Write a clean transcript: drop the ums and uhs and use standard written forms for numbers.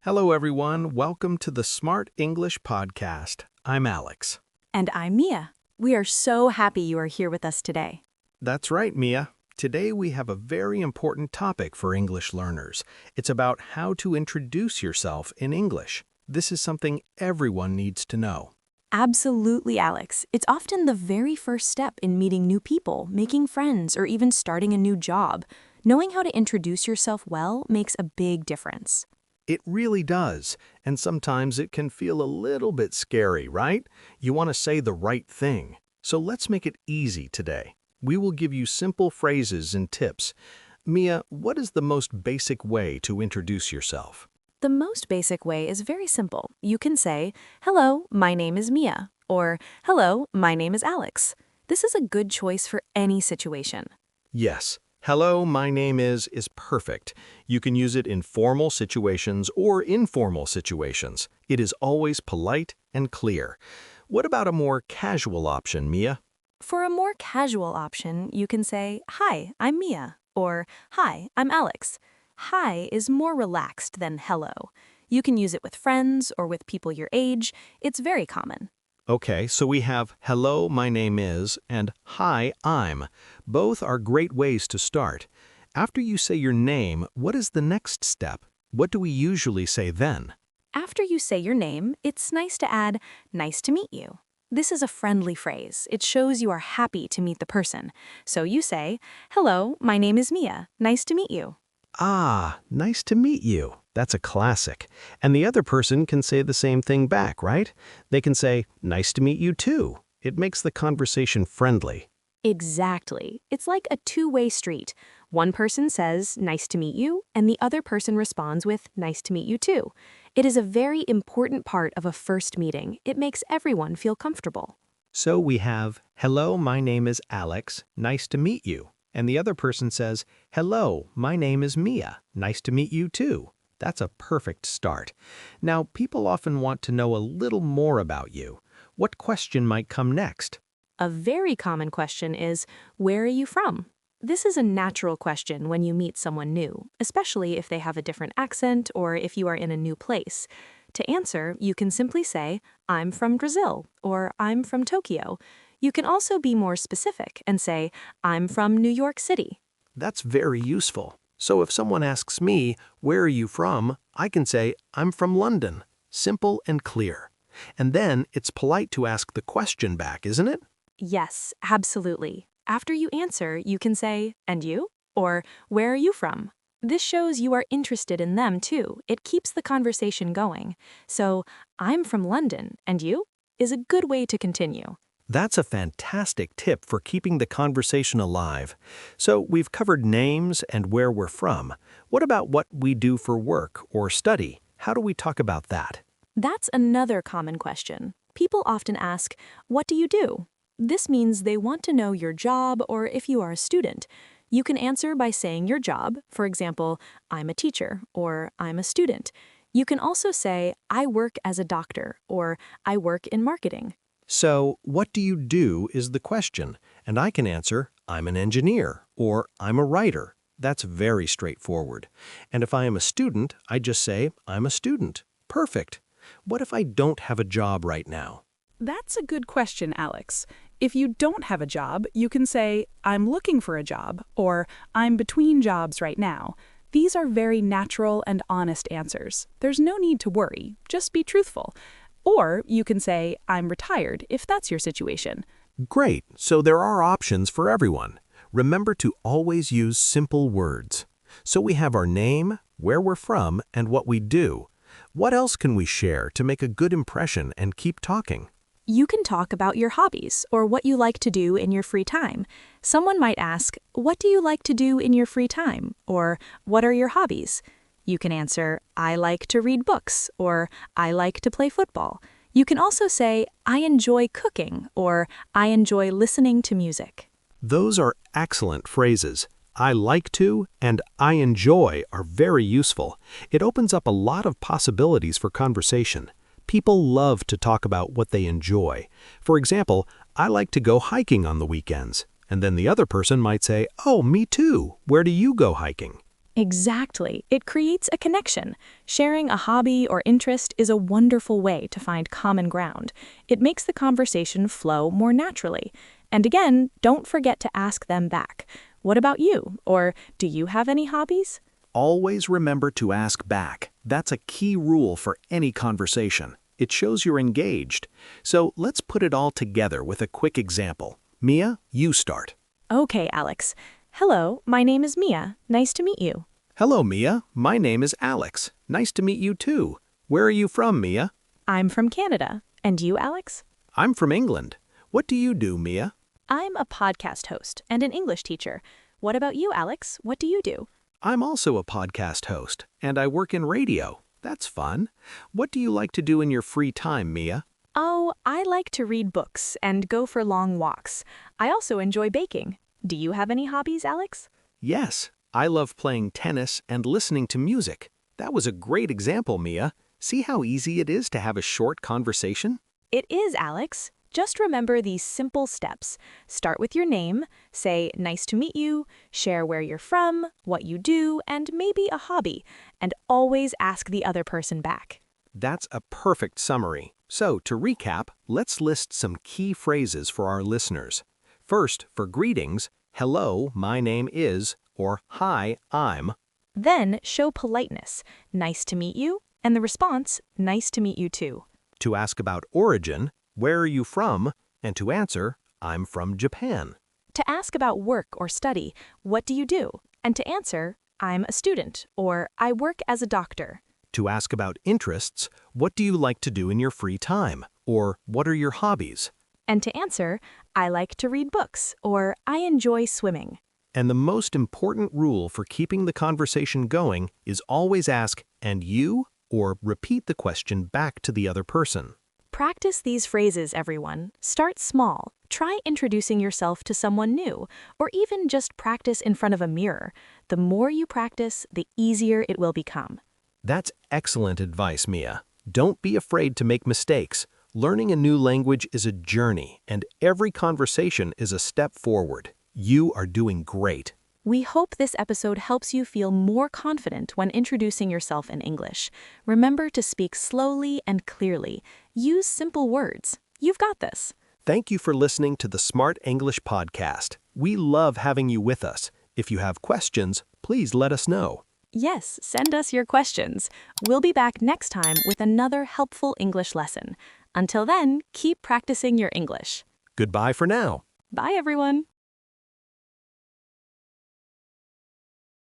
Hello, everyone. Welcome to the Smart English Podcast. I'm Alex. And I'm Mia. We are so happy you are here with us today. That's right, Mia. Today we have a very important topic for English learners. It's about how to introduce yourself in English. This is something everyone needs to know. Absolutely, Alex. It's often the very first step in meeting new people, making friends, or even starting a new job. Knowing how to introduce yourself well makes a big difference. It really does, and sometimes it can feel a little bit scary, right? You want to say the right thing. So let's make it easy today. We will give you simple phrases and tips. Mia, what is the most basic way to introduce yourself? The most basic way is very simple. You can say, "Hello, my name is Mia," or "Hello, my name is Alex." This is a good choice for any situation. Yes. Hello, my name is perfect. You can use it in formal situations or informal situations. It is always polite and clear. What about a more casual option, Mia? For a more casual option, you can say, "Hi, I'm Mia," or "Hi, I'm Alex." Hi is more relaxed than hello. You can use it with friends or with people your age. It's very common. Okay, so we have hello, my name is, and hi, I'm. Both are great ways to start. After you say your name, what is the next step? What do we usually say then? After you say your name, it's nice to add, "Nice to meet you." This is a friendly phrase. It shows you are happy to meet the person. So you say, "Hello, my name is Mia. Nice to meet you." Ah, nice to meet you. That's a classic. And the other person can say the same thing back, right? They can say, nice to meet you too. It makes the conversation friendly. Exactly. It's like a two-way street. One person says, "Nice to meet you," and the other person responds with, "Nice to meet you too." It is a very important part of a first meeting. It makes everyone feel comfortable. So we have, hello, my name is Alex. Nice to meet you. And the other person says, hello, my name is Mia. Nice to meet you too. That's a perfect start. Now, people often want to know a little more about you. What question might come next? A very common question is, "Where are you from?" This is a natural question when you meet someone new, especially if they have a different accent or if you are in a new place. To answer, you can simply say, "I'm from Brazil," or "I'm from Tokyo." You can also be more specific and say, "I'm from New York City." That's very useful. So if someone asks me, where are you from? I can say, I'm from London. Simple and clear. And then it's polite to ask the question back, isn't it? Yes, absolutely. After you answer, you can say, "And you?" or "Where are you from?" This shows you are interested in them too. It keeps the conversation going. So, "I'm from London, and you?" is a good way to continue. That's a fantastic tip for keeping the conversation alive. So we've covered names and where we're from. What about what we do for work or study? How do we talk about that? That's another common question. People often ask, "What do you do?" This means they want to know your job or if you are a student. You can answer by saying your job, for example, "I'm a teacher," or "I'm a student." You can also say, "I work as a doctor," or "I work in marketing." So, what do you do is the question, and I can answer, I'm an engineer, or I'm a writer. That's very straightforward. And if I am a student, I just say, I'm a student. Perfect. What if I don't have a job right now? That's a good question, Alex. If you don't have a job, you can say, "I'm looking for a job," or "I'm between jobs right now." These are very natural and honest answers. There's no need to worry. Just be truthful. Or you can say, "I'm retired," if that's your situation. Great, so there are options for everyone. Remember to always use simple words. So we have our name, where we're from, and what we do. What else can we share to make a good impression and keep talking? You can talk about your hobbies or what you like to do in your free time. Someone might ask, "What do you like to do in your free time?" or "What are your hobbies?" You can answer, "I like to read books," or "I like to play football." You can also say, "I enjoy cooking," or "I enjoy listening to music." Those are excellent phrases. I like to and I enjoy are very useful. It opens up a lot of possibilities for conversation. People love to talk about what they enjoy. For example, I like to go hiking on the weekends. And then the other person might say, oh, me too. Where do you go hiking? Exactly. It creates a connection. Sharing a hobby or interest is a wonderful way to find common ground. It makes the conversation flow more naturally. And again, don't forget to ask them back. What about you? Or do you have any hobbies? Always remember to ask back. That's a key rule for any conversation. It shows you're engaged. So let's put it all together with a quick example. Mia, you start. Okay, Alex. Hello, my name is Mia. Nice to meet you. Hello, Mia. My name is Alex. Nice to meet you too. Where are you from, Mia? I'm from Canada. And you, Alex? I'm from England. What do you do, Mia? I'm a podcast host and an English teacher. What about you, Alex? What do you do? I'm also a podcast host, and I work in radio. That's fun. What do you like to do in your free time, Mia? Oh, I like to read books and go for long walks. I also enjoy baking. Do you have any hobbies, Alex? Yes, I love playing tennis and listening to music. That was a great example, Mia. See how easy it is to have a short conversation? It is, Alex. Just remember these simple steps. Start with your name, say nice to meet you, share where you're from, what you do, and maybe a hobby, and always ask the other person back. That's a perfect summary. So, to recap, let's list some key phrases for our listeners. First, for greetings, hello, my name is, or hi, I'm. Then show politeness, nice to meet you, and the response, nice to meet you too. To ask about origin, where are you from? And to answer, I'm from Japan. To ask about work or study, what do you do? And to answer, I'm a student, or I work as a doctor. To ask about interests, what do you like to do in your free time? Or what are your hobbies? And to answer, I like to read books, or I enjoy swimming. And the most important rule for keeping the conversation going is always ask, and you? Or repeat the question back to the other person. Practice these phrases, everyone. Start small. Try introducing yourself to someone new, or even just practice in front of a mirror. The more you practice, the easier it will become. That's excellent advice, Mia. Don't be afraid to make mistakes. Learning a new language is a journey, and every conversation is a step forward. You are doing great. We hope this episode helps you feel more confident when introducing yourself in English. Remember to speak slowly and clearly. Use simple words. You've got this. Thank you for listening to the Smart English Podcast. We love having you with us. If you have questions, please let us know. Yes, send us your questions. We'll be back next time with another helpful English lesson. Until then, keep practicing your English. Goodbye for now. Bye, everyone.